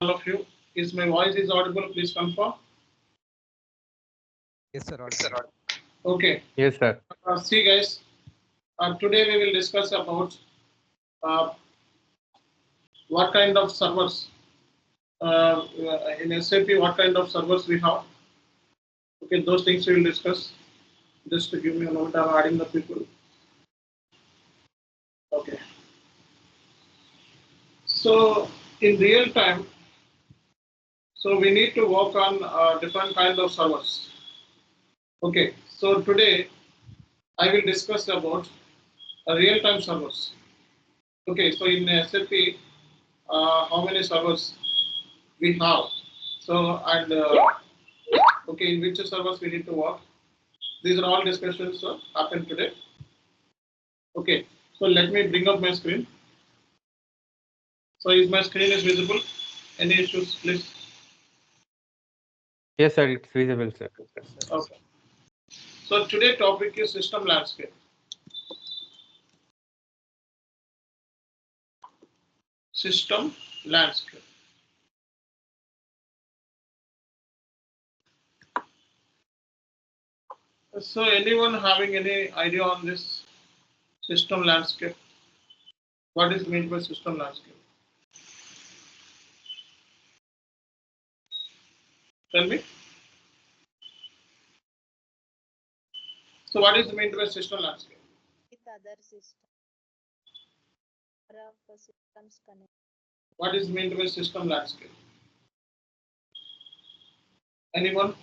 all of you. Is my voice is audible? Please confirm. Yes, sir. Audible. Okay. Yes, sir. See, guys. Today we will discuss about what kind of servers in SAP. What kind of servers we have? Okay, those things we will discuss. Just to give me a moment, I'm adding the people. Okay. So in real time, so we need to work on different kinds of servers. Okay. So today I will discuss about real-time servers. Okay. So in SAP, how many servers we have? So and okay, in which servers we need to work? These are all discussions happen today. Okay. So let me bring up my screen. So is my screen is visible? Any issues, please? Yes, sir. It's visible, sir. Okay. So today topic is system landscape. System landscape. So anyone having any idea on this system landscape? What is meant by system landscape? Tell me. So what is meant by system landscape? With other systems. Systems connect. What is meant by system landscape? Anyone?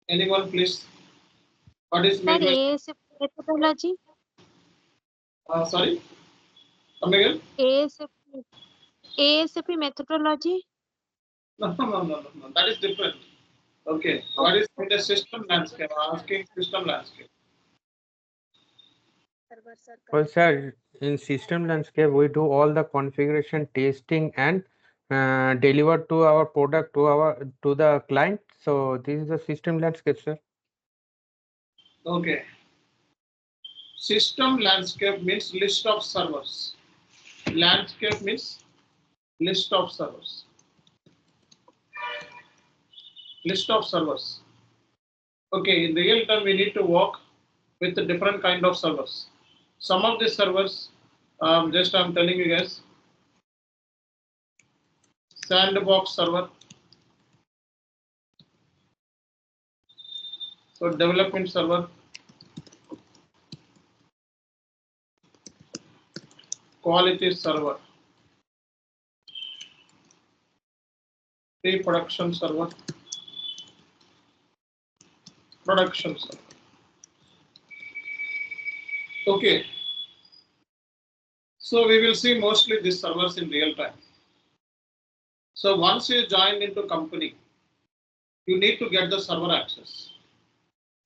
Anyone, please? What is meant by ASAP methodology? sorry? Come again? ASAP methodology? No. That is different. Okay. What is meant by system landscape? I'm asking system landscape. Well, sir, in system landscape, we do all the configuration, testing, and deliver to our product to the client. So this is the system landscape, sir. Okay. System landscape means list of servers. Landscape means list of servers. List of servers. Okay, in real time we need to work with the different kind of servers. Some of the servers, just I'm telling you guys, sandbox server. So development server, quality server, pre-production server, production server. Okay. So we will see mostly these servers in real time. So once you join into company, you need to get the server access.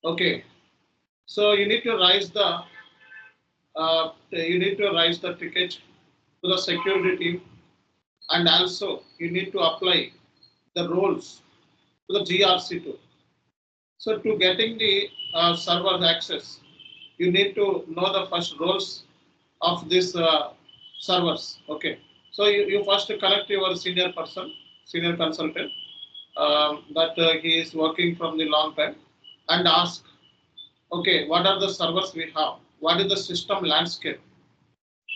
Okay. So you need to raise the ticket to the security team, and also you need to apply the roles to the GRC too. So to getting the server access, you need to know the first roles of these servers. Okay. So you first connect your senior person, senior consultant, that he is working from the long time, and ask, okay, what are the servers we have? What is the system landscape?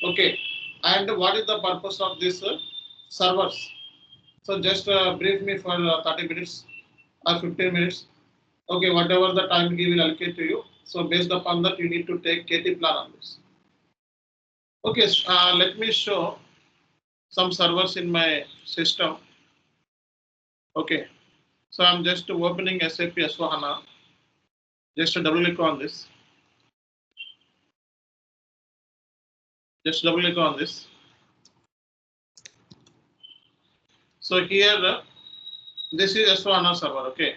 Okay, and what is the purpose of these servers? So just brief me for 30 minutes or 15 minutes. Okay, whatever the time he will allocate to you. So based upon that, you need to take KT plan on this. Okay, let me show some servers in my system. Okay, so I'm just opening SAP S4HANA. Just double click on this. Just double click on this. So here, this is S4HANA server. Okay,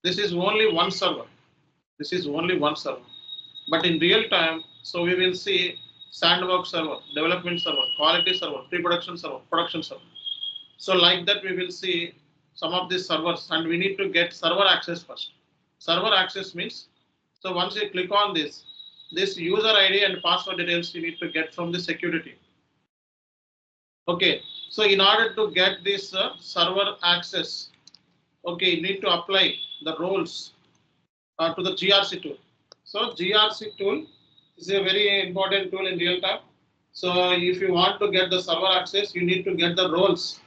this is only one server. This is only one server. But in real time, so we will see sandbox server, development server, quality server, pre-production server, production server. So like that, we will see some of these servers, and we need to get server access first. Server access means, so once you click on this, this user ID and password details you need to get from the security team. Okay, so in order to get this server access, okay, you need to apply the roles to the GRC tool. So GRC tool is a very important tool in real time. So if you want to get the server access, you need to get the roles.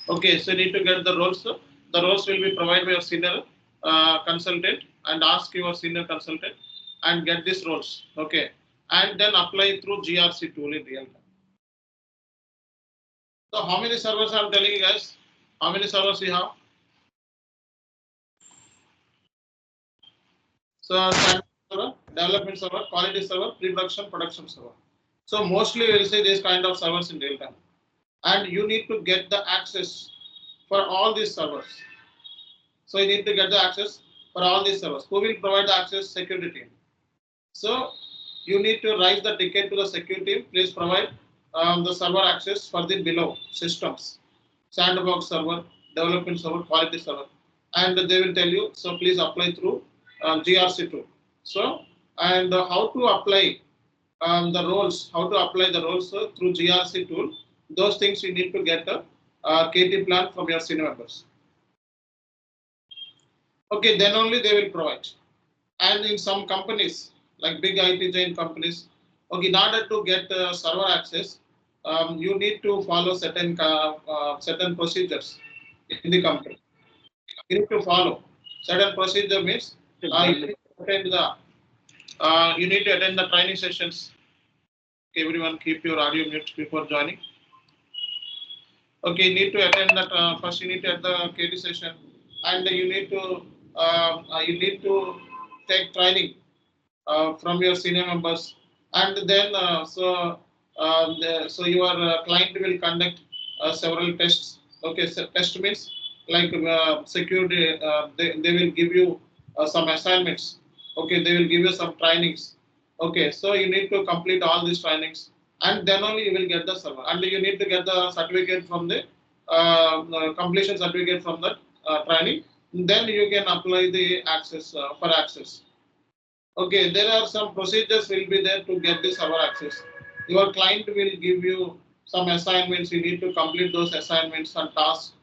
Okay, so you need to get the roles. The roles will be provided by your senior consultant, and ask your senior consultant and get these roles. Okay, and then apply through GRC tool in real time. So how many servers I'm telling you guys? How many servers we have? So standard server, development server, quality server, pre-production, production server. So mostly we'll see this kind of servers in real time. And you need to get the access for all these servers. So you need to get the access for all these servers. Who will provide the access? Security team. So you need to raise the ticket to the security team. Please provide the server access for the below systems: sandbox server, development server, quality server, and they will tell you. So please apply through GRC tool. So and how to apply the roles? How to apply the roles through GRC tool? Those things you need to get a KT plan from your senior members. Okay, then only they will provide. And in some companies, like big IT giant companies, okay, in order to get server access, you need to follow certain procedures in the company. You need to follow certain procedure means you need to attend the training sessions. Okay, everyone keep your audio mute before joining. Okay, you need to attend that. First, you need to attend the KT session, and you need to take training from your senior members, and then so your client will conduct several tests. Okay, so test means like security. They will give you some assignments. Okay, they will give you some trainings. Okay, so you need to complete all these trainings, and then only you will get the server. And you need to get the certificate from the completion certificate from the training. Then you can apply the access for access. Okay, there are some procedures will be there to get the server access. Your client will give you some assignments. You need to complete those assignments and tasks.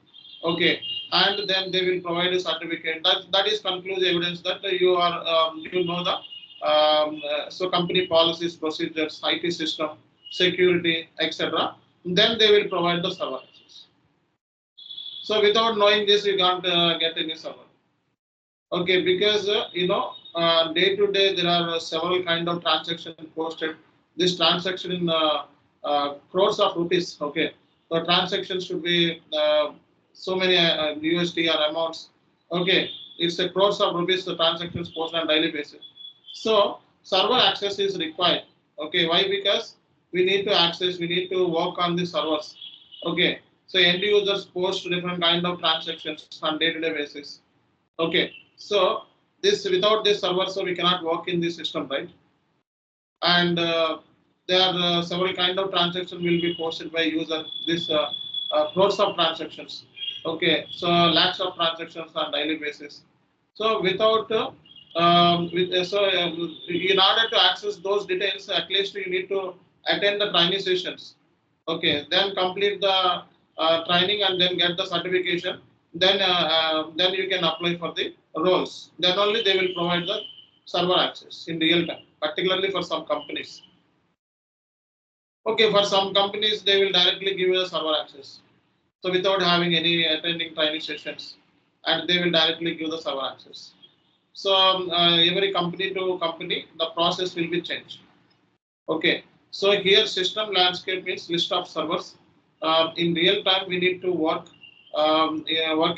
Okay, and then they will provide a certificate. That is conclusive evidence that you are you know the so company policies, procedures, IT system, security, etc. Then they will provide the server access. So without knowing this, you can't get any server. Okay, because day to day there are several kind of transactions posted. This transaction in crores of rupees. Okay, the transactions should be so many USD or amounts. Okay, it's a crores of rupees. The transactions posted on daily basis. So server access is required. Okay, why? Because we need to access. We need to work on the servers. Okay, so end users post different kind of transactions on day-to-day basis. Okay, so this without this server, so we cannot work in this system, right? And there are several kind of transactions will be posted by user. This crores of transactions. Okay, so lakhs of transactions on daily basis. So without in order to access those details, at least you need to attend the training sessions. Okay, then complete the training and then get the certification. Then you can apply for the roles. Then only they will provide the server access in real time, particularly for some companies. Okay, for some companies they will directly give you the server access. So without having any attending training sessions, and they will directly give the server access. So every company to company, the process will be changed. Okay, so here system landscape means list of servers. In real time, we need to work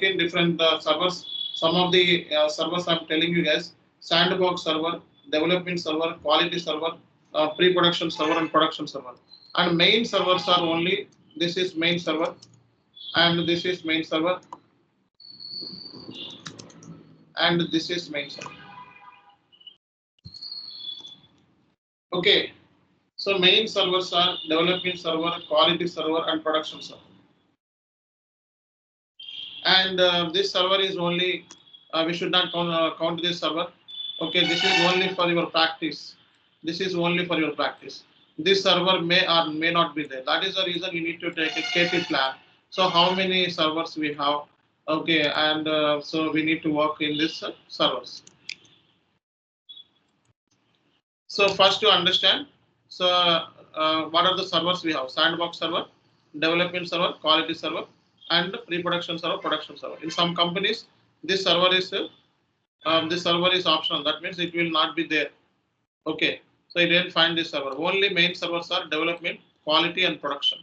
in different servers. Some of the servers I'm telling you guys: sandbox server, development server, quality server, pre-production server, and production server. And main servers are only this is main server, and this is main server, and this is main server. Okay. So main servers are development server, quality server, and production server. And this server is only, we should not count this server. Okay, this is only for your practice. This is only for your practice. This server may or may not be there. That is the reason you need to take a KT plan. So how many servers we have? Okay, and so we need to work in this servers. So first to understand, so what are the servers we have? Sandbox server, development server, quality server, and pre-production server, production server. In some companies, this server is optional. That means it will not be there. Okay, so you didn't find this server. Only main servers are development, quality, and production.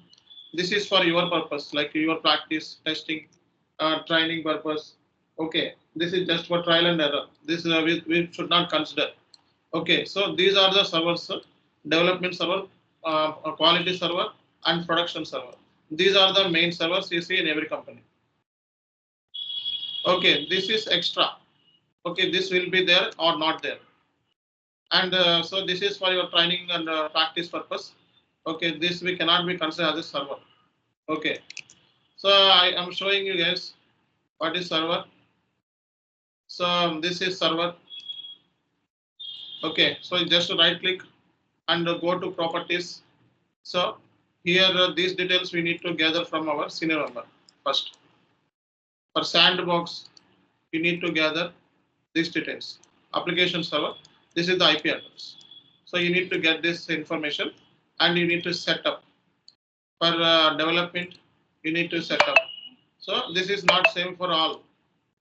This is for your purpose, like your practice, testing, training purpose. Okay, this is just for trial and error. This we should not consider. Okay, so these are the servers: development server, quality server, and production server. These are the main servers you see in every company. Okay, this is extra. Okay, this will be there or not there. And so this is for your training and practice purpose. Okay, this we cannot be considered as a server. Okay, so I am showing you guys what is server. So this is server. Okay, so just right click and go to properties. So here these details we need to gather from our senior member first. For sandbox, you need to gather these details. Application server, this is the IP address. So you need to get this information and you need to set up. For development, you need to set up. So this is not same for all.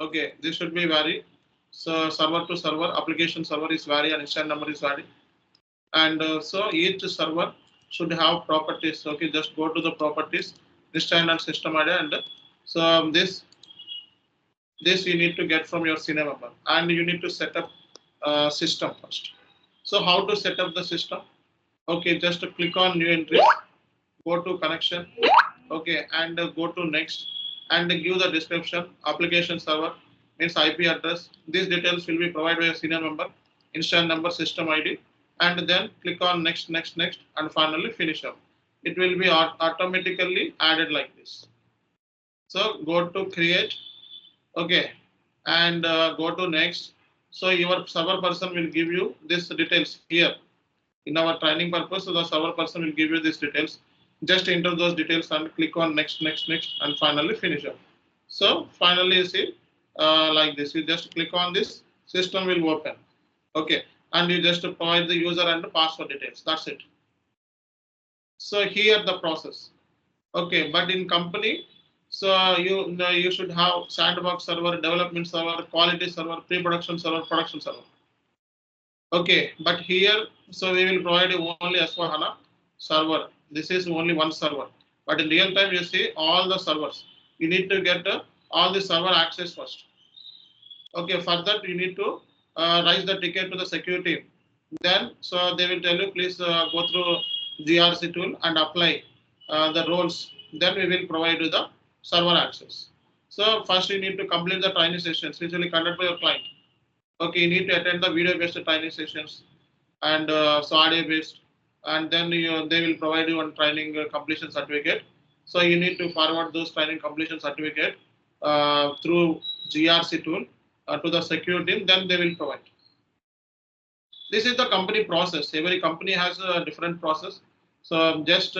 Okay, this should be vary. So server to server, application server is vary and instance number is vary. And so each server should have properties. Okay, just go to the properties, instance and system ID, and so this you need to get from your senior member, and you need to set up system first. So how to set up the system? Okay, just click on new entry, go to connection. Okay, and go to next and give the description. Application server means IP address. These details will be provided by a senior member, instance number, system ID, and then click on next, next, next, and finally finish up. It will be automatically added like this. So go to create. Okay, and go to next. So your server person will give you this details here. In our training purpose, so the server person will give you these details. Just enter those details and click on next, next, next, and finally finish up. So finally you see like this. You just click on this, system will open. Okay, and you just provide the user and the password details. That's it. So here the process. Okay, but in company, so you should have sandbox server, development server, quality server, pre-production server, production server. Okay, but here, so we will provide you only S4HANA server. This is only one server. But in real time, you see all the servers. You need to get all the server access first. Okay, for that, you need to raise the ticket to the security team. Then, so they will tell you, please go through GRC tool and apply the roles. Then we will provide you the server access. So first, you need to complete the training sessions, which will be conducted by your client. Okay, you need to attend the video-based training sessions and so audio-based, and then they will provide you one training completion certificate. So you need to forward those training completion certificate through GRC tool to the security team. Then they will provide. This is the company process. Every company has a different process. So just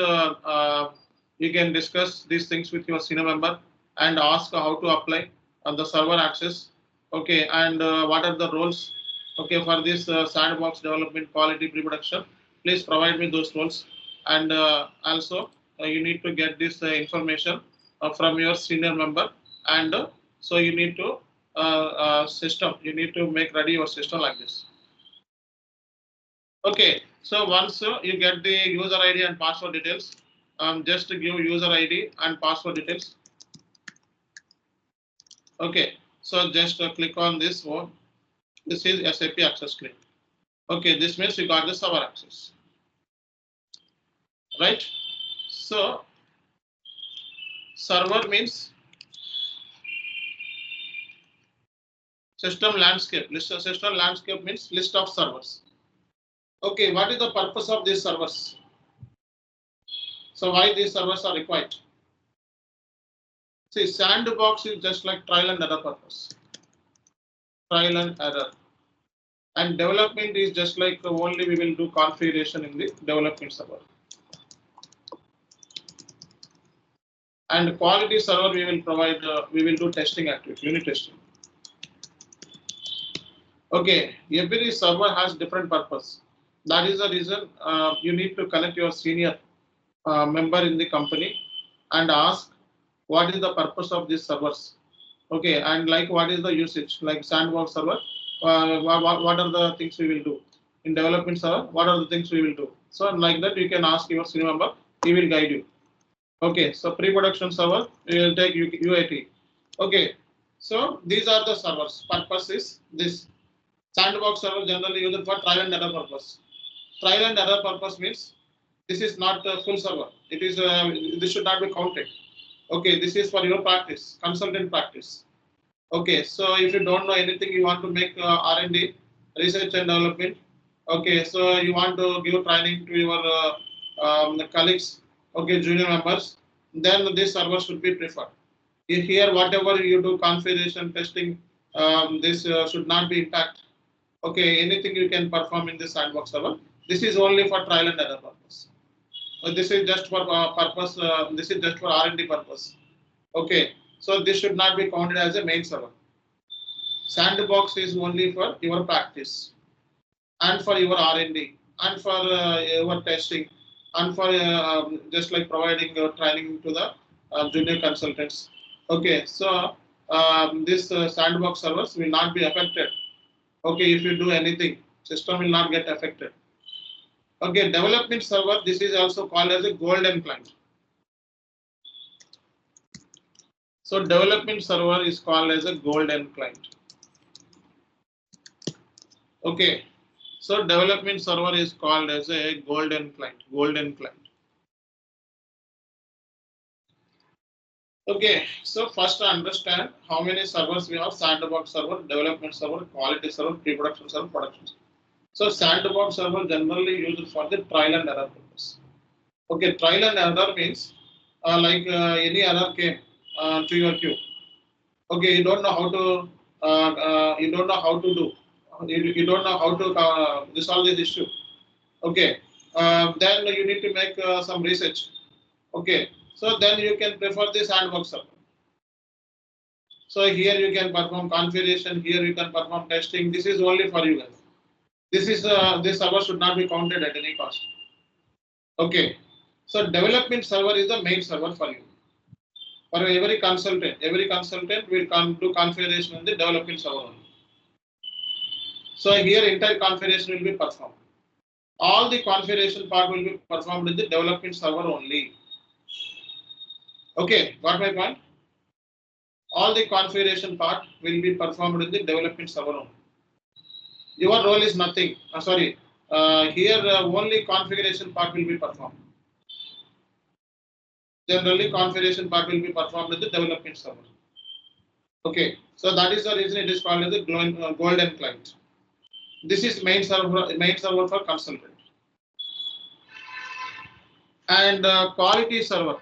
you can discuss these things with your senior member and ask how to apply the server access. Okay, and what are the roles? Okay, for this sandbox development, quality, pre-production, please provide me those roles. And also, you need to get this information from your senior member. And so you need to system. You need to make ready your system like this. Okay, so once you get the user ID and password details, just give user ID and password details. Okay, so just click on this one. This is SAP access screen. Okay, this means you got the server access, right? So server means system landscape. System landscape means list of servers. Okay, what is the purpose of these servers? So why these servers are required? See, sandbox is just like trial and error purpose. Trial and error. And development is just like only we will do configuration in the development server. And quality server we will provide, we will do testing activity, unit testing. Okay, every server has different purpose. That is the reason you need to connect your senior member in the company and ask what is the purpose of these servers. Okay, and like what is the usage, like sandbox server, what are the things we will do in development server, what are the things we will do. So like that you can ask your senior member, he will guide you. Okay, so pre-production server, we will take UAT. Okay, so these are the servers. Purpose is this. Sandbox server generally used for trial and error purpose. Trial and error purpose means this is not a full server. It is this should not be counted. Okay, this is for your practice, consultant practice. Okay, so if you don't know anything, you want to make R&D, research and development. Okay, so you want to give training to your colleagues, okay, junior members, then this server should be preferred. Here, whatever you do, configuration, testing, this should not be impacted. Okay, anything you can perform in this sandbox server. This is only for trial and error purpose. This is just for purpose. This is just for R&D purpose. Okay, so this should not be counted as a main server. Sandbox is only for your practice and for your R&D and for your testing and for just like providing training to the junior consultants. Okay, so this sandbox servers will not be affected. Okay, if you do anything, system will not get affected. Okay, development server, this is also called as a golden client. So development server is called as a golden client. Okay, so development server is called as a golden client. Golden client. Okay, so first understand how many servers we have: sandbox server, development server, quality server, pre-production server, production server. So sandbox server generally used for the trial and error purpose. Okay, trial and error means like any error came to your queue. Okay, you don't know how to you don't know how to do. You don't know how to resolve this issue. Okay, then you need to make some research. Okay, so then you can prefer the sandbox server. So here you can perform configuration. Here you can perform testing. This is only for you guys. This is this server should not be counted at any cost. Okay, so development server is the main server for you. For every consultant will come do configuration in the development server only. So here entire configuration will be performed. All the configuration part will be performed in the development server only. Okay, got my point? All the configuration part will be performed in the development server only. Your role is nothing. Here only configuration part will be performed. Generally, configuration part will be performed in the development server. Okay, so that is the reason it is called as the golden client. This is main server for consultant. And quality server.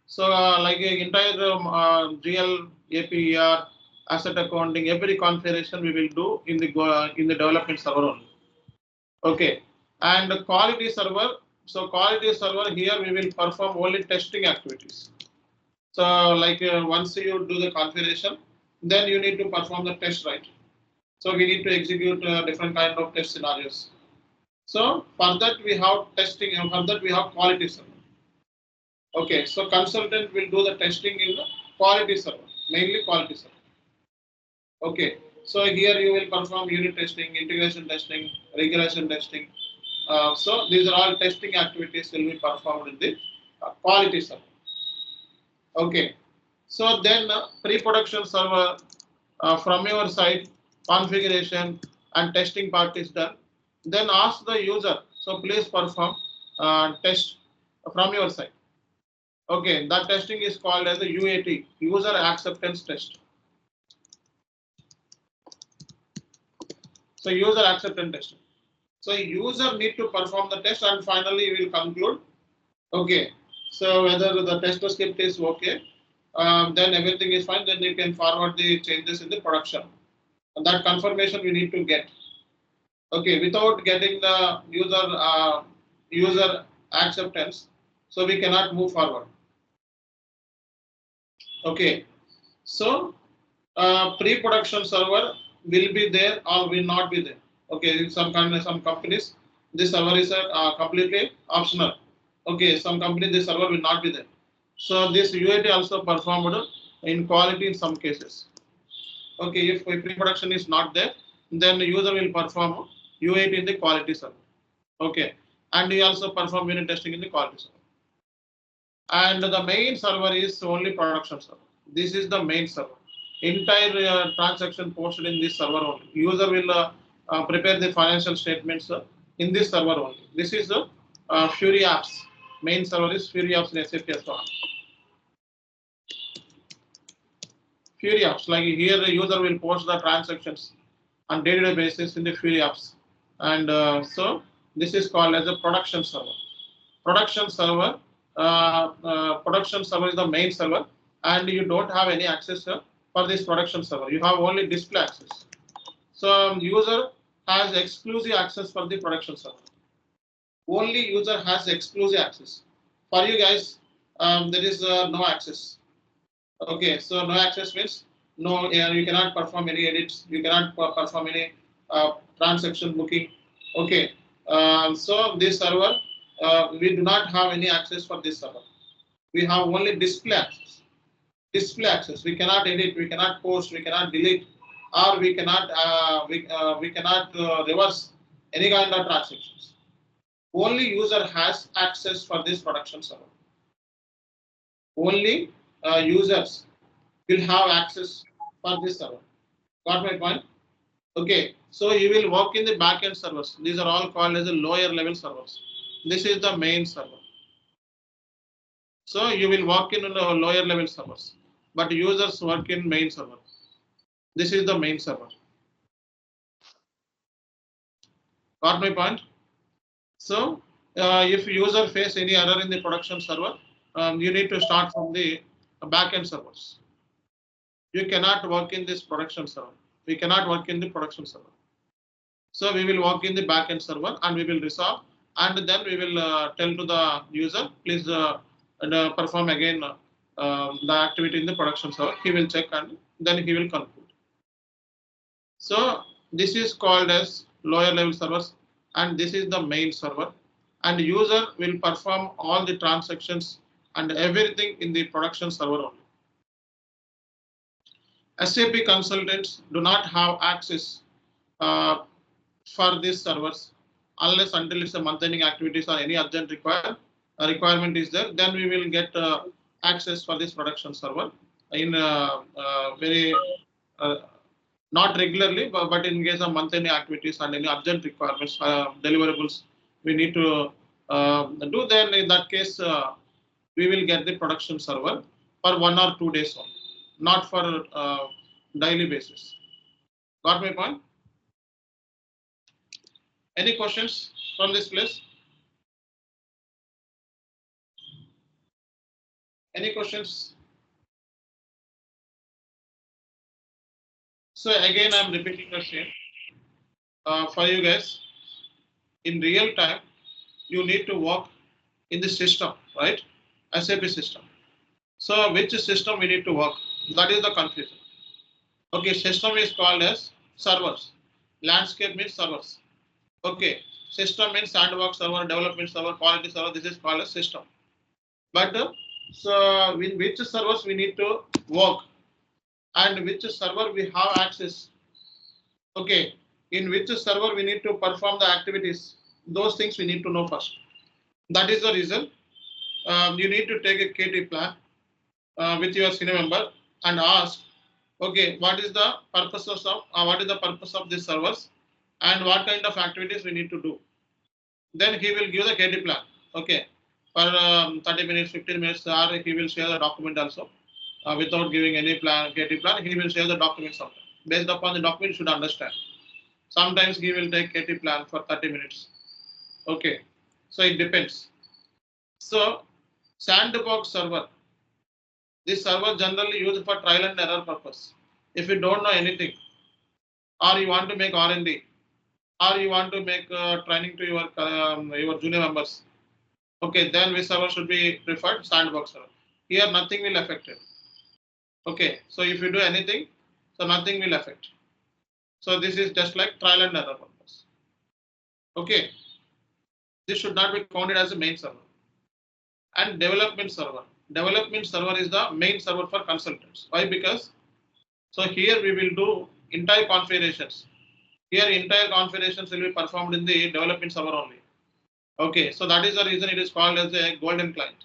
So like entire GL, APER, asset accounting, every configuration we will do in the development server only. Okay, and quality server. So quality server, here we will perform only testing activities. So like once you do the configuration, then you need to perform the test, right? So we need to execute different kind of test scenarios. So for that we have testing, and for that we have quality server. Okay, so consultant will do the testing in the quality server, mainly quality server. Okay, so here you will perform unit testing, integration testing, regression testing. So these are all testing activities will be performed in the quality server. Okay, so then pre-production server from your side, configuration and testing part is done. Then ask the user, so please perform test from your side. Okay, that testing is called as the UAT, user acceptance test. So user acceptance test. So user need to perform the test and finally we will conclude. Okay, so whether the test script is okay, then everything is fine. Then you can forward the changes in the production. And that confirmation we need to get. Okay, without getting the user acceptance, so we cannot move forward. Okay, so pre-production server will be there or will not be there. Okay, in some companies this server is completely optional. Okay, some companies this server will not be there. So this UAT also performed in quality in some cases. Okay, if pre-production is not there, then the user will perform UAT in the quality server. Okay, and we also perform unit testing in the quality server. And the main server is only production server. This is the main server. Entire transaction posted in this server only. User will prepare the financial statements in this server only. This is the Fury apps. Main server is Fury apps in SAP S4HANA. Fury apps, like here the user will post the transactions on day-to-day basis in the Fury apps. And so this is called as a production server. Production server is the main server, and you don't have any access for this production server. You have only display access. So user has exclusive access for the production server. Only user has exclusive access. For you guys, there is no access. Okay, so no access means no, you cannot perform any edits. You cannot perform any transaction booking. Okay, so this server, we do not have any access for this server. We have only display access. Display access. We cannot edit. We cannot post. We cannot delete, or we cannot reverse any kind of transactions. Only user has access for this production server. Only users will have access for this server. Got my point? Okay, so you will work in the backend servers. These are all called as the lower level servers. This is the main server. So you will work in the lower level servers, but users work in main server. This is the main server. Got my point? So if user face any error in the production server, you need to start from the backend servers. You cannot work in this production server. We cannot work in the production server. So we will work in the backend server and we will resolve, and then we will tell to the user, please perform again the activity in the production server. He will check and then he will conclude. So this is called as lower level servers, and this is the main server, and user will perform all the transactions and everything in the production server only. SAP consultants do not have access for these servers unless until it's a month-ending activities or any urgent requirement is there. Then we will get access for this production server in very not regularly, but in case of month-ending activities and any urgent requirements, deliverables we need to do. Then in that case, we will get the production server for 1 or 2 days only, not for daily basis. Got my point? Any questions from this place? Any questions? So again, I'm repeating the same for you guys. In real time, you need to work in the system, right? SAP system. So which system we need to work? That is the confusion. Okay, system is called as servers. Landscape means servers. Okay, system means sandbox server, development server, quality server. This is called a system. But so in which servers we need to work and which server we have access. Okay, in which server we need to perform the activities. Those things we need to know first. That is the reason you need to take a KT plan with your senior member and ask, okay, what is the purpose of these servers and what kind of activities we need to do. Then he will give the KT plan. Okay, for 30 minutes, 15 minutes, or he will share the document also. Without giving any KT plan, he will share the document sometime. Based upon the document, you should understand. Sometimes he will take KT plan for 30 minutes. Okay, so it depends. So sandbox server. This server generally used for trial and error purpose. If you don't know anything, or you want to make R&D, or you want to make training to your junior members. Okay, then which server should be preferred? Sandbox server. Here nothing will affect it. Okay, so if you do anything, so nothing will affect. So this is just like trial and error purpose. Okay, this should not be counted as a main server. And development server. Development server is the main server for consultants. Why? Because so here we will do entire configurations. Here entire configurations will be performed in the development server only. Okay, so that is the reason it is called as a golden client.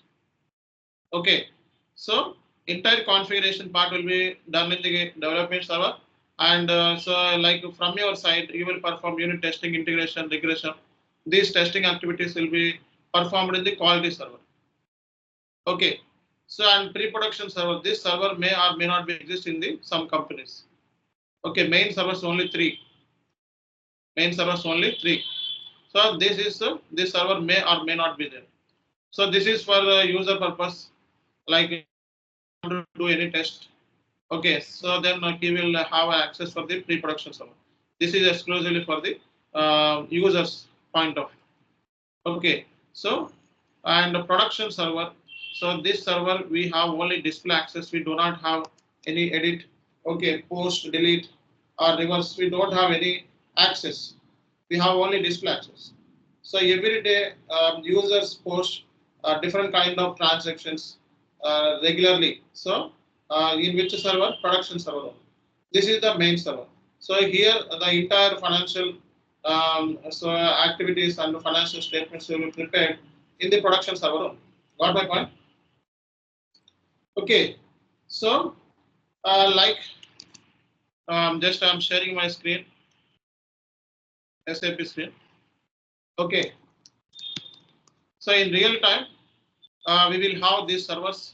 Okay, so entire configuration part will be done in the development server, and so like from your side you will perform unit testing, integration, regression. These testing activities will be performed in the quality server. Okay, so and pre-production server, this server may or may not be exist in the some companies. Okay, main servers only 3. Main servers only 3. So this is this server may or may not be there. So this is for user purpose, like to do any test. Okay, so then he will have access for the pre-production server. This is exclusively for the users point of view. Okay, so and the production server. So this server we have only display access. We do not have any edit. Okay, post, delete, or reverse. We don't have any access. We have only display access. So every day users post different kind of transactions regularly. So in which server? Production server. This is the main server. So here the entire financial so activities and financial statements will be prepared in the production server. Got my point? Okay. So like just I'm sharing my screen, SAP screen. Okay. So in real time, we will have these servers.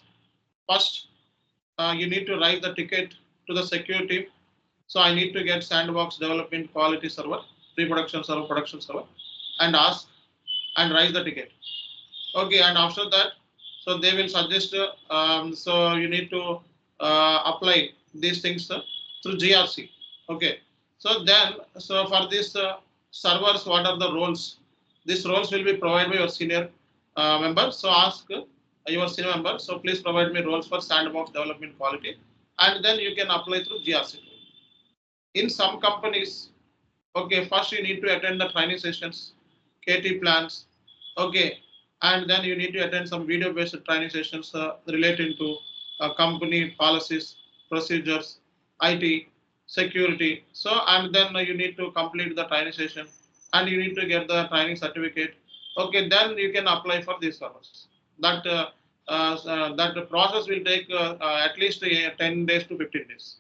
First, you need to write the ticket to the security. So I need to get sandbox development quality server, pre-production server, production server, and ask and raise the ticket. Okay, and after that, so they will suggest. So you need to apply these things through GRC. Okay, so then so for this servers, what are the roles? These roles will be provided by your senior member. So ask your senior member. So please provide me roles for sandbox development quality, and then you can apply through GRC. In some companies, okay, first you need to attend the training sessions, KT plans, okay, and then you need to attend some video-based training sessions relating to company policies, procedures, IT, security. So, and then you need to complete the training session, and you need to get the training certificate. Okay, then you can apply for these servers. That the process will take at least 10 days to 15 days.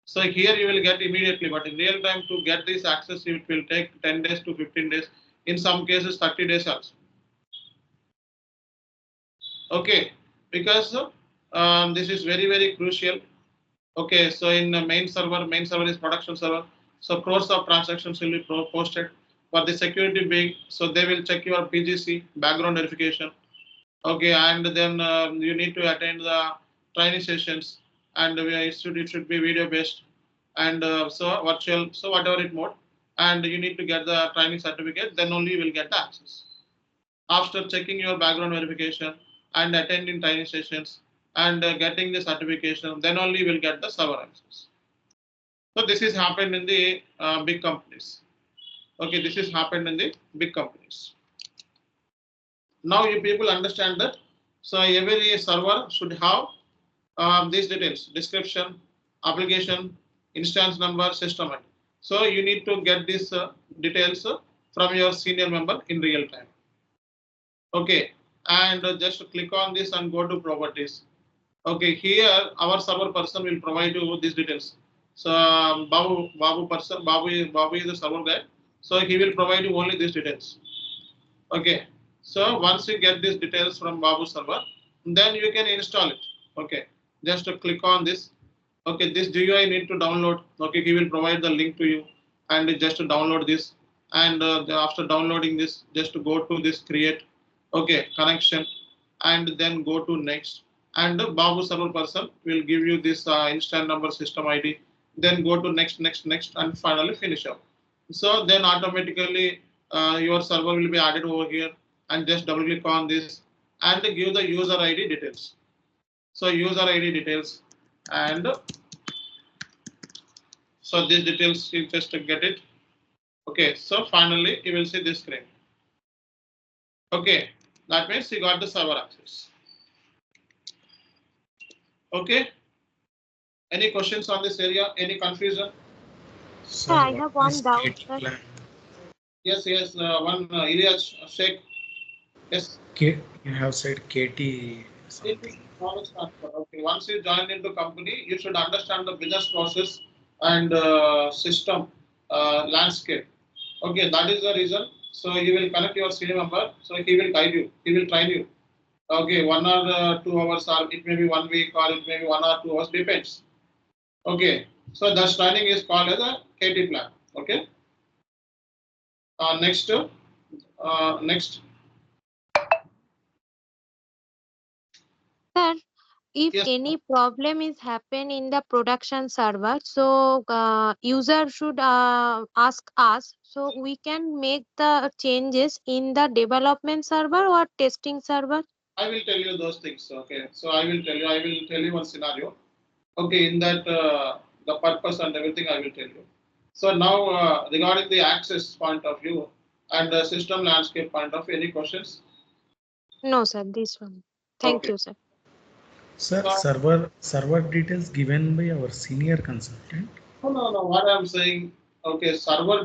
So here you will get immediately, but in real time to get this access, it will take 10 days to 15 days. In some cases, 30 days also. Okay, because this is very, very crucial. Okay, so in the main server is production server. So crores of transactions will be posted. For the security being, so they will check your PGC, background verification. Okay, and then you need to attend the training sessions, and it should be video based, and so virtual, so whatever it mode, and you need to get the training certificate. Then only you will get the access. After checking your background verification and attending training sessions and getting the certification, then only you will get the server access. So this is happened in the big companies. Okay, this is happened in the big companies. Now you people understand that. So every server should have these details: description, application, instance number, system ID. So you need to get these details from your senior member in real time. Okay, and just click on this and go to properties. Okay, here our server person will provide you these details. So Babu is the server guy. So he will provide you only these details. Okay, so once you get these details from Babu server, then you can install it. Okay, just to click on this. Okay, this GUI need to download. Okay, he will provide the link to you, and just to download this. And after downloading this, just to go to this create. Okay, connection, and then go to next. And the Babu server person will give you this instance number, system ID. Then go to next, and finally finish up. So then automatically your server will be added over here, and just double click on this and give the user ID details. So user ID details, and so these details you just get it. Okay, so finally you will see this screen. Okay, that means you got the server access. Okay, any questions on this area? Any confusion? Sir, I have one doubt, sir. Yes, yes. One area Sheikh. Yes. You have said KT something. Knowledge transfer. Okay. Once you join into company, you should understand the business process and system landscape. Okay, that is the reason. So you will connect your senior member. So he will guide you. He will train you. Okay, 1 or 2 hours, or it may be 1 week, or it may be 1 or 2 hours, depends. Okay, so the training is called as a KT plan. Okay. Next. Sir, if Yes. any problem is happen in the production server, so user should ask us, so we can make the changes in the development server or testing server. I will tell you those things. Okay, so I will tell you one scenario. Okay, in that the purpose and everything I will tell you. So now regarding the access point of view and the system landscape point of view, any questions? No, sir, this one. Thank Okay. you, sir. Sir, server details given by our senior consultant. No. What I'm saying, okay, server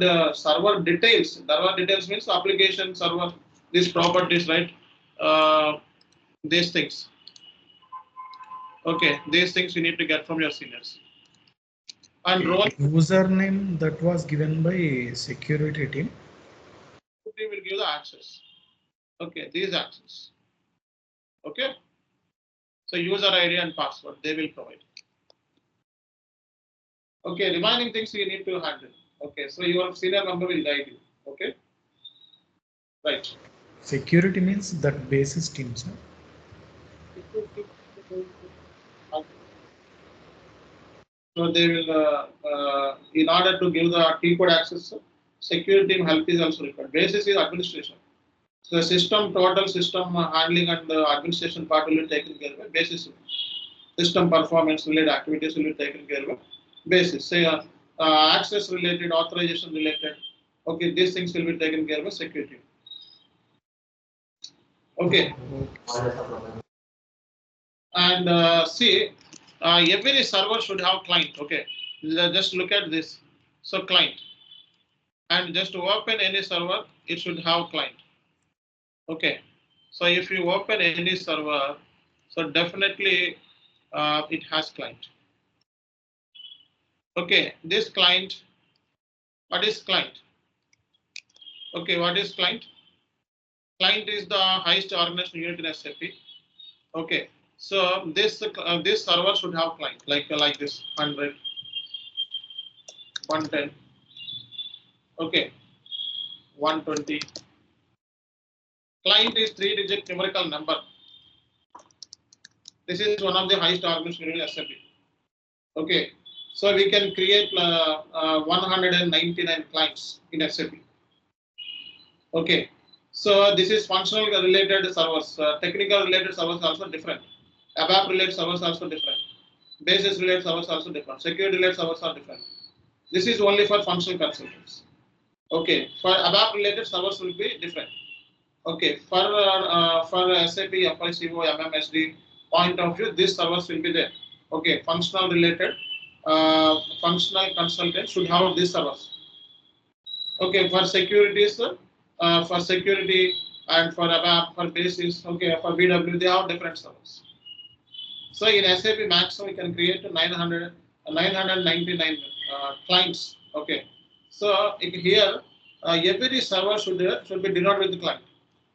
details. Server details means application server, these properties, right? These things. Okay, these things you need to get from your seniors. And role Username that was given by security team. they will give the access. Okay, these access. Okay. So user ID and password they will provide. Okay, remaining things you need to handle. Okay, so your senior member will guide you. Okay. Right. Security means that basis team, sir. So they will, in order to give the T code access, security team help is also required. Basis is administration. So the system, total system handling and administration part will be taken care of. Basis system performance related activities will be taken care of. Basis, say access related, authorization related. Okay, these things will be taken care of security. Okay. And see, every server should have client. Okay, just look at this. So client, and just to open any server, it should have client. Okay, so if you open any server, so definitely it has client. Okay, this client, what is client? Okay, what is client? Client is the highest organizational unit in SAP. Okay, so this server should have client like this 100, 110. Okay, 120. Client is 3-digit numerical number. This is one of the highest organizational unit in SAP. Okay, so we can create 199 clients in SAP. Okay, so this is functional related servers, technical related servers also different, ABAP related servers also different, basis related servers also different, security related servers are different. This is only for functional consultants. Okay, for ABAP related servers will be different. Okay, for SAP FICO MMSD point of view, these servers will be there. Okay, functional related, functional consultant should have these servers. Okay, for securities, for security and for ABAP, for basis, okay, for BW, they have different servers. So in SAP maximum, we can create 999 clients. Okay, so here every server should be denoted with the client.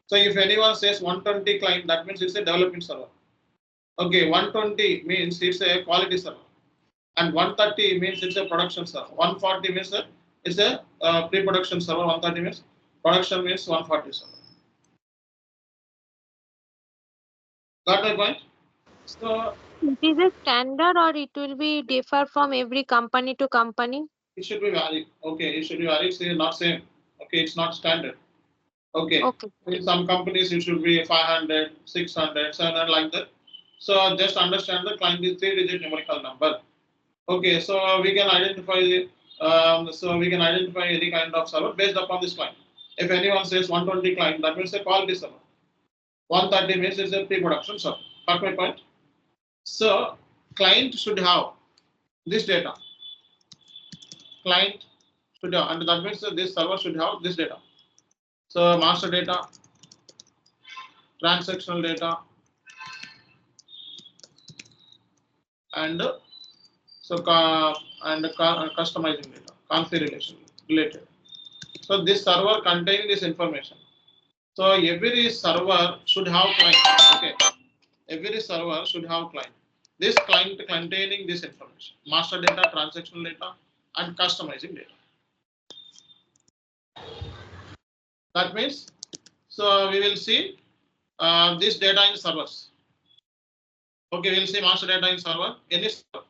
So if anyone says 120 client, that means it's a development server. Okay, 120 means it's a quality server, and 130 means it's a production server. 140 means it's a pre-production server. 130 means production means 140 server. Got my point? So It is a standard or it will be differ from every company to company? It should be valid. Okay, it should be valid. It's not same. Okay, it's not standard. Okay. Okay. In some companies, it should be 500, 600, 700 like that. So just understand the client is 3-digit numerical number. Okay, so we can identify any kind of server based upon this client. If anyone says 120 client, that means a quality server. 130 means it's a pre-production server. Got my point? So client should have this data. Client should have, and that means that this server should have this data. So master data, transactional data, and customizing data, configuration related. So this server contains this information. So every server should have client. Okay, every server should have client. This client containing this information: master data, transactional data, and customizing data. That means, so we will see this data in servers. Okay, we will see master data in server, any server.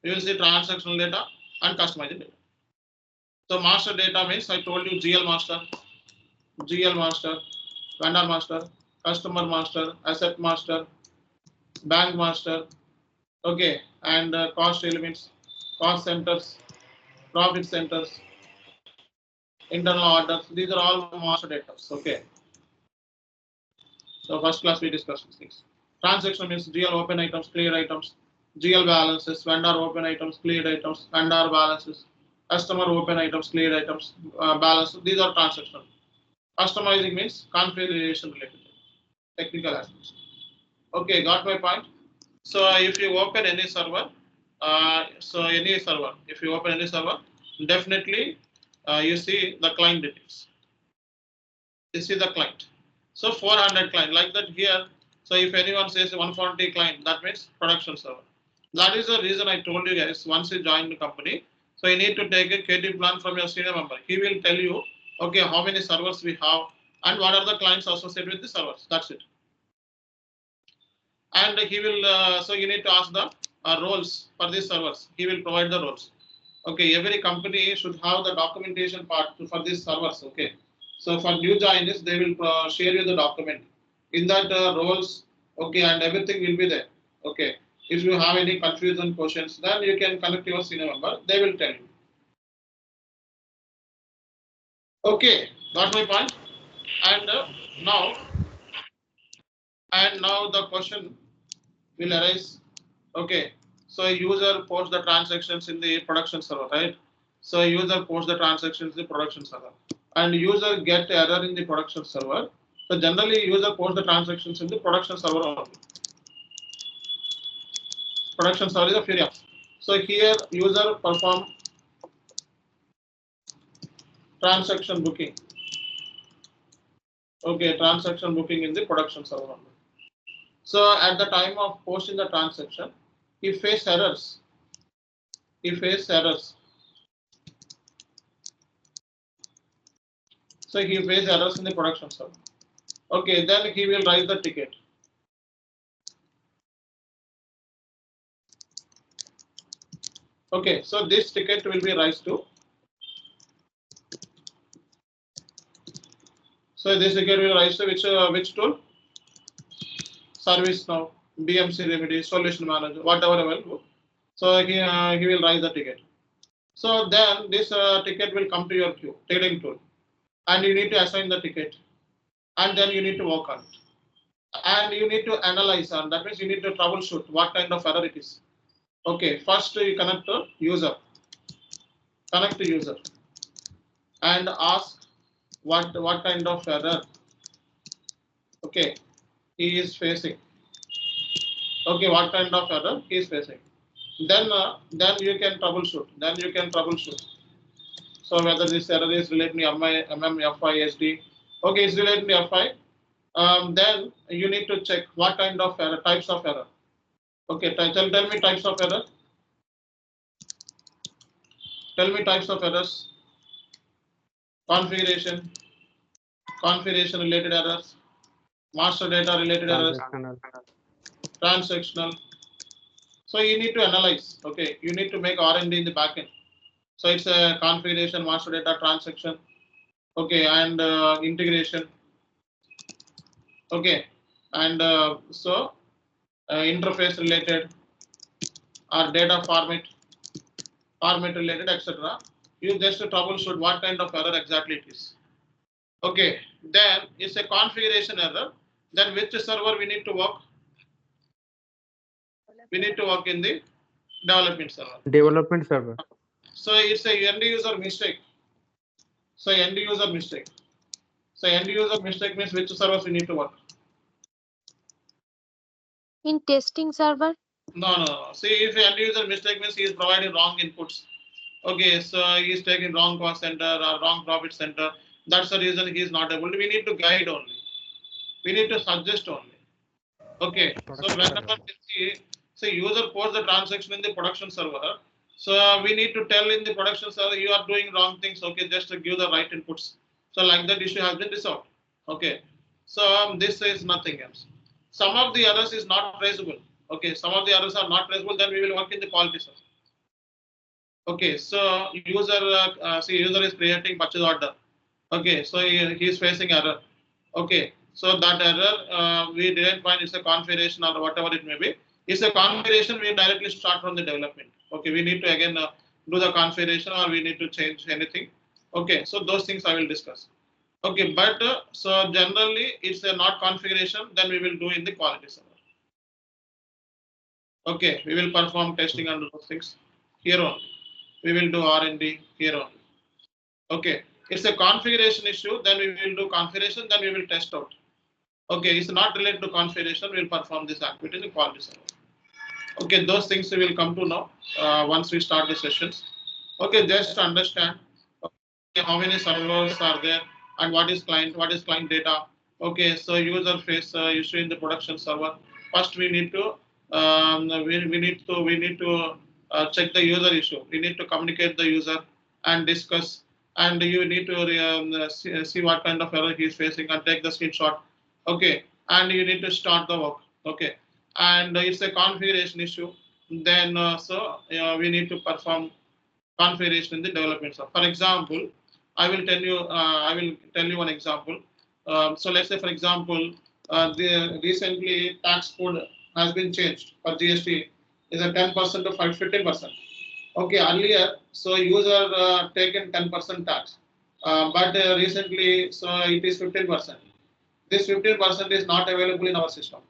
We will see transactional data and customizing data. So master data means I told you GL master, vendor master, customer master, asset master, bank master. Okay, and cost elements, cost centers, profit centers, internal orders. These are all master data. Okay. So first class we discussed these things. Transaction means GL open items, cleared items, GL balances, vendor open items, cleared items, vendor balances, customer open items, cleared items, balance. These are transactional. Customizing means configuration related technical aspects. Okay, got my point. So if you open any server, if you open any server, definitely you see the client details. You see the client. So 400 client like that here. So if anyone says 140 client, that means production server. That is the reason I told you guys, once you join the company, so you need to take a KT plan from your senior member. He will tell you, okay, how many servers we have and what are the clients associated with the servers. That's it. And he will, so you need to ask the roles for these servers. He will provide the roles. Okay, every company should have the documentation part for these servers. Okay, so for new joiners, they will share you the document. In that roles, okay, and everything will be there. Okay, if you have any confusion questions, then you can connect your senior member. They will tell you. Okay, got my point. And now the question will arise. Okay, so user posts the transactions in the production server, right? So user posts the transactions in the production server, and user get error in the production server. So generally, user posts the transactions in the production server only. Production server is a free app. So here, user perform transaction booking. Okay, transaction booking in the production server only. So at the time of posting the transaction, he face errors. So he face errors in the production server. Okay, then he will raise the ticket. Okay, so this ticket will be raised to. So this ticket will rise to which tool? Service now, BMC remedy, solution manager, whatever available. So he will raise the ticket. So then this ticket will come to your queue, ticketing tool, and you need to assign the ticket, and then you need to work on it, and you need to analyze, and that means you need to troubleshoot what kind of error it is. Okay, first you connect to user, and ask what kind of error, okay, he is facing. Okay, what kind of error he is facing. Then you can troubleshoot. So whether this error is related to MM, FI, SD. Okay, it's related to FI. Then you need to check what kind of error, types of error. Okay, tell me types of error. Tell me types of errors. Configuration related errors, master data related errors, transactional. So you need to analyze. Okay, you need to make R&D in the backend. So it's a configuration, master data transaction, okay, and integration, okay, and interface related or data format related, etc. You just troubleshoot what kind of error exactly it is. Okay, then it's a configuration error. Then which server we need to work? We need to work in the development server. Development server. So it's a end user mistake. So end user mistake. So end user mistake means which servers we need to work? In testing server? No. See, if end user mistake means he is providing wrong inputs. Okay, so he is taking wrong cost center or wrong profit center. That's the reason he is not able to. We need to guide only. We need to suggest only. Okay, so whenever we see user posts the transaction in the production server, so we need to tell in the production server you are doing wrong things. Okay, just to give the right inputs. So like that issue has been resolved. Okay, so this is nothing else. Some of the others is not traceable. Okay, some of the others are not traceable. Then we will work in the quality server. Okay, so user is creating purchase order. Okay, so he is facing error. Okay, so that error we didn't find it's a configuration or whatever it may be. It's a configuration, we directly start from the development. Okay, we need to again do the configuration or we need to change anything. Okay, so those things I will discuss. Okay, but so generally it's a not configuration, then we will do in the quality server. Okay, we will perform testing under those things here only. We will do R&D here only. Okay, it's a configuration issue, then we will do configuration, then we will test out. Okay, it's not related to configuration, we will perform this activity in the quality server. Okay, those things we will come to know once we start the sessions. Okay, just to understand how many servers are there and what is client data. Okay, so user face issue in the production server. First we need to check the user issue. We need to communicate the user and discuss, and you need to see what kind of error he is facing and take the screenshot. Okay, and you need to start the work. Okay, and it's a configuration issue. Then we need to perform configuration in the development server. For example, I will tell you one example. So let's say, for example, the recently tax code has been changed for GST is a 10% to 15%. Okay, earlier, so user taken 10% tax, but recently, so it is 15%. This 15% is not available in our system.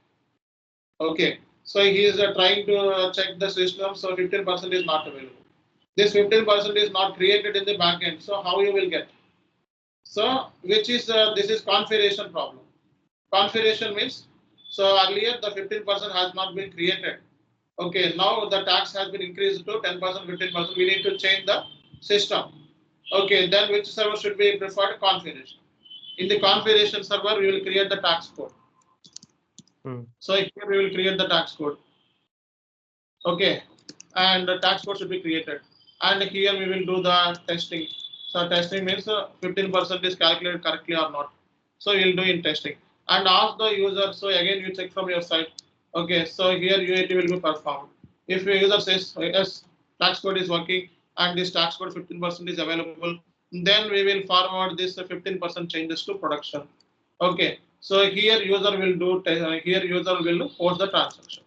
Okay, so he is trying to check the system, so 15% is not available. This 15% is not created in the backend, so how you will get? So, which is this is configuration problem. Configuration means, so earlier the 15% has not been created. Okay, now the tax has been increased to 10%, 15%. We need to change the system. Okay, then which server should be preferred? Configuration. In the configuration server, we will create the tax code. So here we will create the tax code. Okay, and the tax code should be created. And here we will do the testing. So testing means 15% is calculated correctly or not. So we will do in testing. And ask the user, so again you check from your side. Okay, so here UAT will be performed. If your user says, yes, tax code is working and this tax code 15% is available, then we will forward this 15% changes to production. Okay, so here user will do, here user will post the transaction.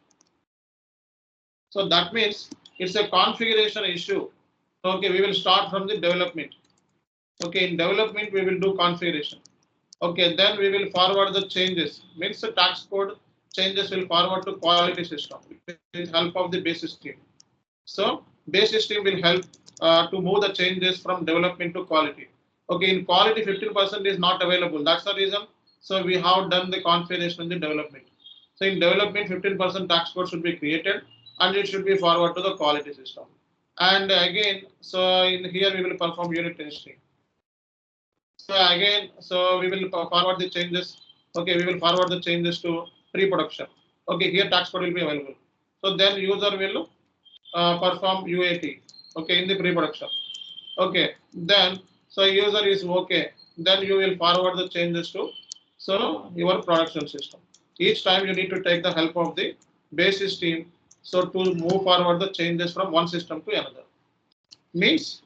So that means it's a configuration issue. Okay, we will start from the development. Okay, in development we will do configuration. Okay, then we will forward the changes. Means the tax code changes will forward to quality system with help of the basis team. So basis team will help to move the changes from development to quality. Okay, in quality 15% is not available. That's the reason. So we have done the configuration in the development. So in development 15% tax code should be created and it should be forwarded to the quality system. And again, so in here we will perform unit testing. So again, so we will forward the changes. Okay, we will forward the changes to pre-production. Okay, here tax code will be available. So then user will perform UAT. Okay, in the pre-production. Okay, then so user is okay. Then you will forward the changes to your production system. Each time you need to take the help of the basis team. So to move forward the changes from one system to another. Means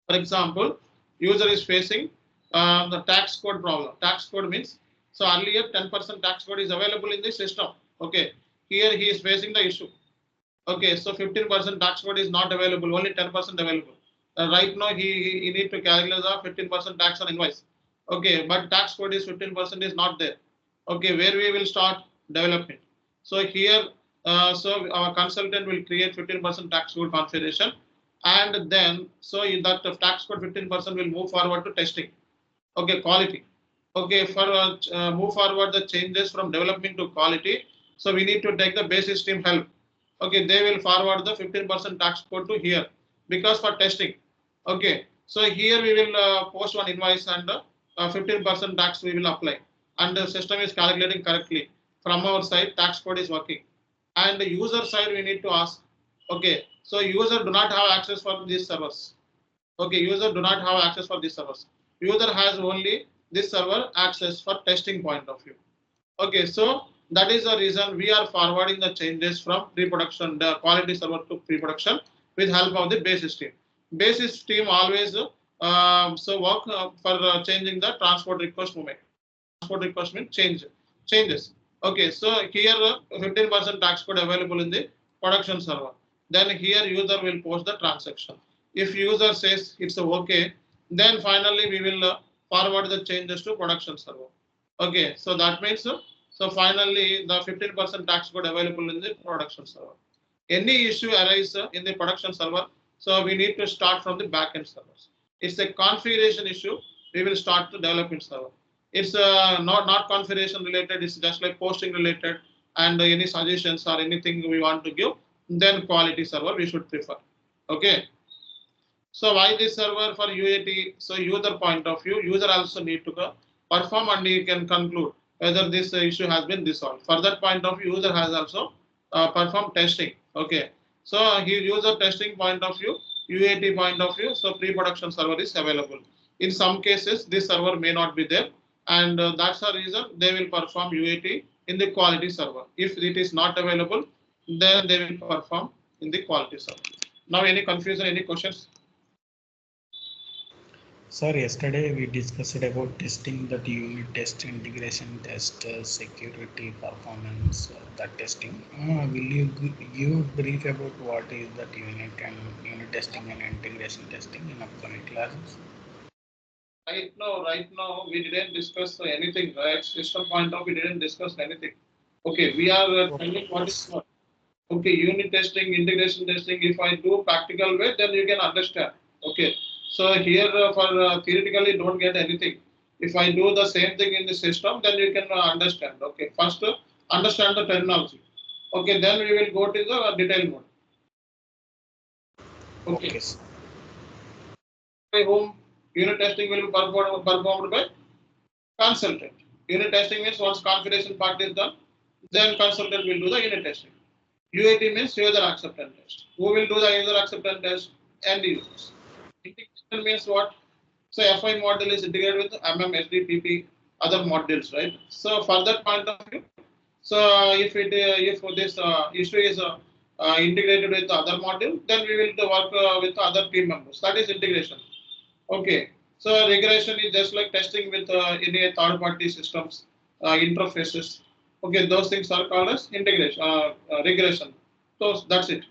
For example, user is facing the tax code problem. Tax code means, so earlier 10% tax code is available in the system. Okay, here he is facing the issue. Okay, so 15% tax code is not available, only 10% available. Right now he need to calculate the 15% tax on invoice. Okay, but tax code is 15% is not there. Okay, where we will start development. So here, so our consultant will create 15% tax code configuration, and then so that the tax code 15% will move forward to testing. Okay, quality. Okay, for move forward the changes from development to quality. So we need to take the basis team help. Okay, they will forward the 15% tax code to here because for testing. Okay, so here we will post one invoice and 15% tax we will apply, and the system is calculating correctly. From our side, tax code is working, and the user side we need to ask. Okay, so user do not have access for these servers. Okay, user do not have access for these servers. User has only this server access for testing point of view. Okay, so that is the reason we are forwarding the changes from pre-production, the quality server to pre-production with help of the basis team. Basis team always so work for changing the transport request movement. Transport request means changes. Okay, so here 15% tax code available in the production server. Then here user will post the transaction. If user says it's okay, then finally we will forward the changes to production server. Okay, so that means so finally the 15% tax code available in the production server. Any issue arises in the production server, so we need to start from the backend servers. It's a configuration issue. We will start the development server. It's not configuration related. It's just like posting related, and any suggestions or anything we want to give, then quality server we should prefer. Okay. So why this server for UAT? So user point of view, user also need to perform and he can conclude whether this issue has been resolved. For that point of view, user has also performed testing. Okay. So he user testing point of view, UAT point of view. So pre-production server is available. In some cases, this server may not be there, and that's the reason they will perform UAT in the quality server. If it is not available, then they will perform in the quality server. Now, any confusion, any questions? Sir, yesterday we discussed about testing, that unit test, integration test, security, performance, that testing. Will you give brief about what is that unit testing and integration testing in upcoming classes? Right now we didn't discuss anything. Right, system point of view, we didn't discuss anything. Okay, we are telling what is what. Okay, unit testing, integration testing. If I do practical way, then you can understand. Okay. So here for theoretically don't get anything. If I do the same thing in the system, then you can understand. Okay, first understand the terminology. Okay, then we will go to the detail mode. Okay. By whom unit testing will be performed by consultant. Unit testing means once configuration part is done, then consultant will do the unit testing. UAT means user acceptance test. Who will do the user acceptance test? End users. Integration means what? So FI model is integrated with SD, other modules, right? So for that point of view, so if this issue is integrated with the other module, then we will work with other team members. That is integration. Okay. So regression is just like testing with any third-party systems, interfaces. Okay, those things are called as integration, regression. So that's it.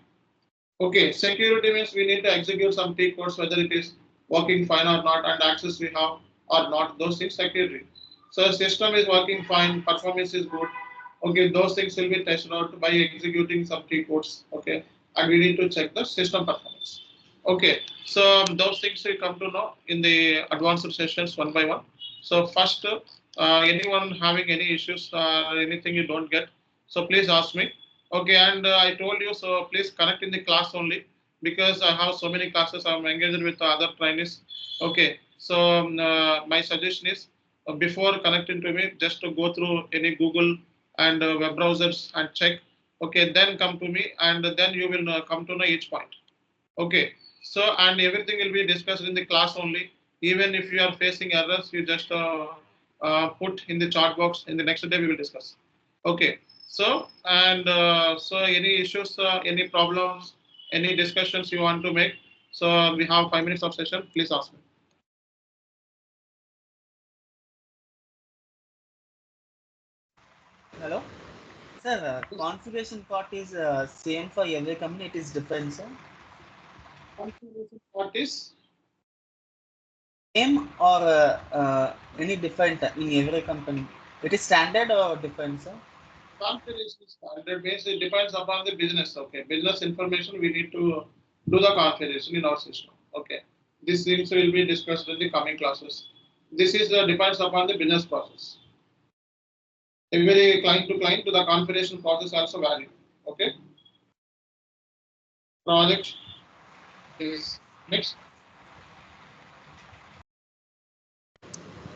Okay, security means we need to execute some T codes, whether it is working fine or not, and access we have or not. Those things security. So system is working fine, performance is good. Okay, those things will be tested out by executing some T codes. Okay, and we need to check the system performance. Okay, so those things we come to know in the advanced sessions one by one. So first, anyone having any issues, anything you don't get, so please ask me. Okay, and I told you, so please connect in the class only, because I have so many classes. I'm engaged with other trainees. Okay, so my suggestion is before connecting to me, just to go through any Google and web browsers and check. Okay, then come to me, and then you will come to know each point. Okay, so and everything will be discussed in the class only. Even if you are facing errors, you just put in the chat box. In the next day, we will discuss. Okay. So and so any issues, any problems, any discussions you want to make, So we have 5 minutes of session. Please ask me. Hello, sir. Configuration part is same for every company. It is different, sir. Configuration part is Same or any different in every company? It is standard or different, sir? configuration standard means it depends upon the business. Okay, business information we need to do the configuration in our system. Okay, these things will be discussed in the coming classes. This is depends upon the business process. Every client to client to the configuration process also vary. Okay, project is next.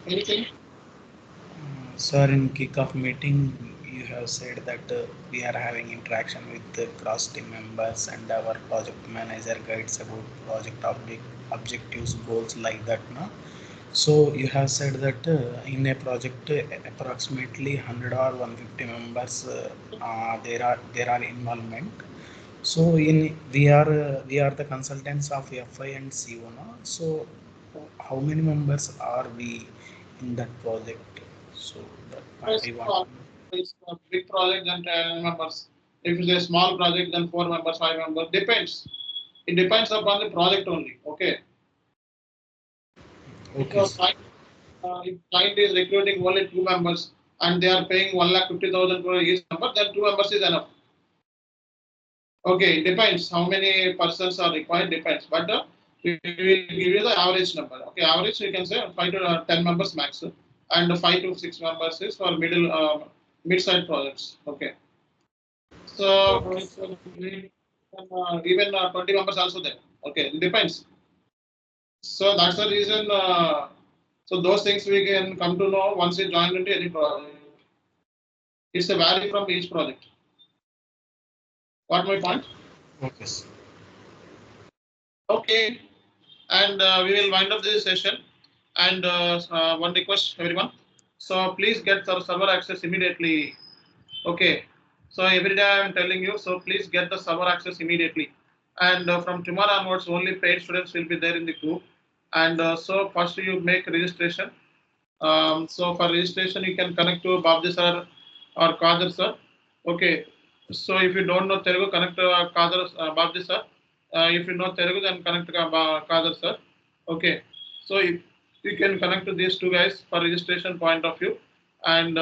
Anything? Sir, in kickoff meeting, you have said that we are having interaction with the cross team members and our project manager guides about project objectives, goals like that. No? So you have said that in a project, approximately 100 or 150 members there are involvement. So we are the consultants of FI and CO. No? So how many members are we in that project? So that I want. It's a big project then 10 members. If it's a small project then 4 members, 5 members. Depends. It depends upon the project only. Okay. Okay. If client is recruiting only 2 members and they are paying 1,50,000 for each member, then 2 members is enough. Okay, it depends how many persons are required, depends. But we will give you the average number. Okay, average you can say 5 to 10 members max, and 5 to 6 members is for mid-sized projects. Okay. So even 20 members also there. Okay, it depends. So that's the reason. So those things we can come to know once you join into any project. It's a vary from each project. What my point? Okay. Okay, and we will wind up this session. And one request, everyone. So please get the server access immediately. Okay. So every day I am telling you. So please get the server access immediately. And from tomorrow onwards, only paid students will be there in the group. And so first you make registration. So for registration, you can connect to Babji sir or Kadir sir. Okay. So if you don't know Telugu, connect to Kadir, Babji sir. If you know Telugu, then connect to Kadir sir. Okay. So if you can connect to these two guys for registration point of view. And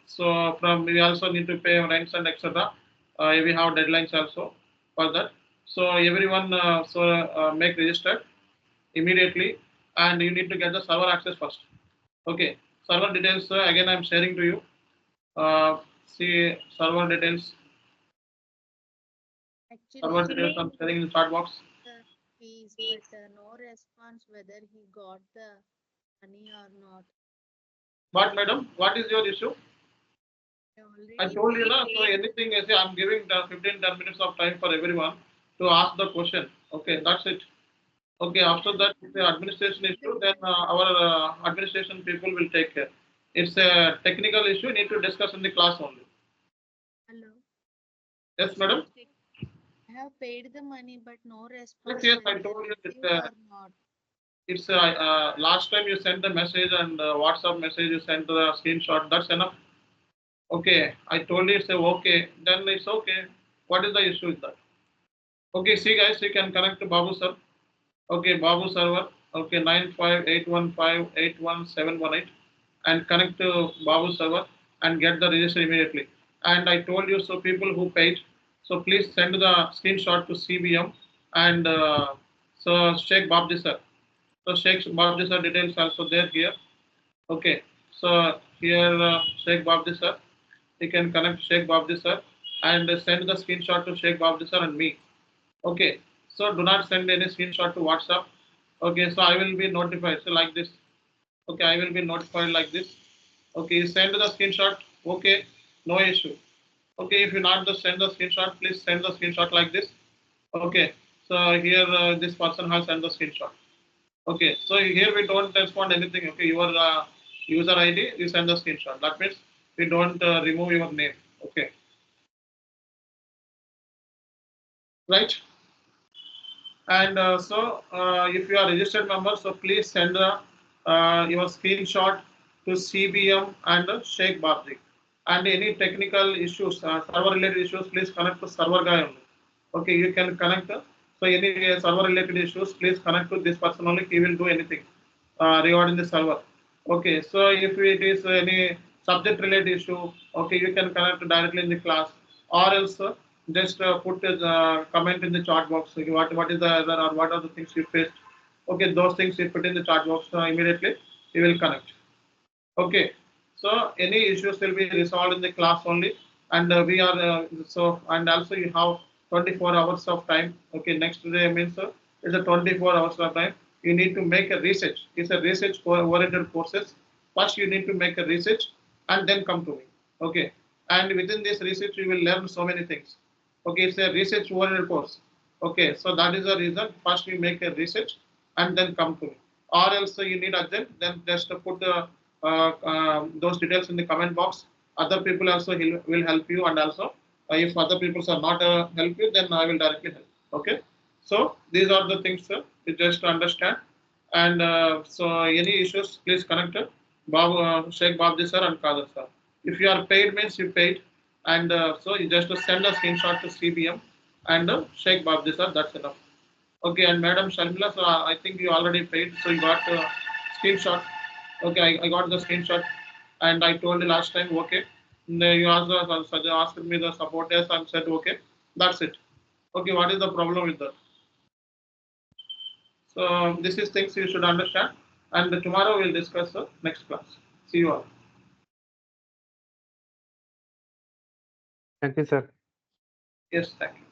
so from we also need to pay rents and etc. We have deadlines also for that. So everyone make registered immediately, and you need to get the server access first. Okay, server details again I'm sharing to you. See server details. Server details I'm sharing in the chat box. Fees, but no response whether he got the money or not. What, madam? What is your issue? I told you na. So anything I say, I'm giving 15-10 minutes of time for everyone to ask the question. Okay, that's it. Okay, after that, if the administration issue, then our administration people will take care. It's a technical issue, need to discuss in the class only. Hello. Yes, madam. I have paid the money, but no response. Yes, I told you it's last time you sent the message and WhatsApp message you sent the screenshot. That's enough. Okay, I told you it's okay. Then it's okay. What is the issue with that? Okay, see guys, you can connect to Babu sir. Okay, Babu server. Okay, 95815811718 and connect to Babu server and get the register immediately. And I told you, so people who paid, so please send the screenshot to CBM and so Sheikh Babji sir. So Sheikh Babji sir details also there here. Okay, so here Sheikh Babji sir, you can connect Sheikh Babji sir and send the screenshot to Sheikh Babji sir and me. Okay, so do not send any screenshot to WhatsApp. Okay, so I will be notified. So like this. Okay, I will be notified like this. Okay, send the screenshot. Okay, no issue. Okay, if you not the send the screenshot, please send the screenshot like this. Okay, so here this person has sent the screenshot. Okay, so here we don't respond anything. Okay, your user ID, you send the screenshot. That means we don't remove your name. Okay, right? And if you are registered member, so please send your screenshot to CBM and Sheikh Babji. And any technical issues, server related issues, please connect to server guy only. Okay, you can connect. So any server related issues, please connect to this person only. He will do anything regarding the server. Okay, so if it is any subject related issue, okay, you can connect directly in the class, or else just put a comment in the chat box. Okay, what is the error or what are the things you faced? Okay, those things you put in the chat box immediately. You will connect. Okay, so any issues will be resolved in the class only, and we are and also you have 24 hours of time. Okay, next day means it's a 24 hours of time. You need to make a research. It's a research oriented courses. First, you need to make a research and then come to me. Okay, and within this research, you will learn so many things. Okay, it's a research oriented course. Okay, so that is the reason. First, you make a research and then come to me. Or else you need urgent, then just put those details in the comment box. Other people also will help you, and also if other people are not help you, then I will directly help. Okay, so these are the things you just understand. And so any issues, please connect Sheikh Babji sir and Kader sir. If you are paid means you paid, and so you just send a screenshot to CBM and Sheikh Babji sir. That's enough. Okay, and Madam Sharmila, so I think you already paid, so you got a screenshot. Okay, I got the screenshot, and I told you last time, okay. And, you also asked me the support test and said, okay, that's it. Okay, what is the problem with that? So this is things you should understand, and tomorrow we'll discuss the next class. See you all. Thank you, sir. Yes, thank you.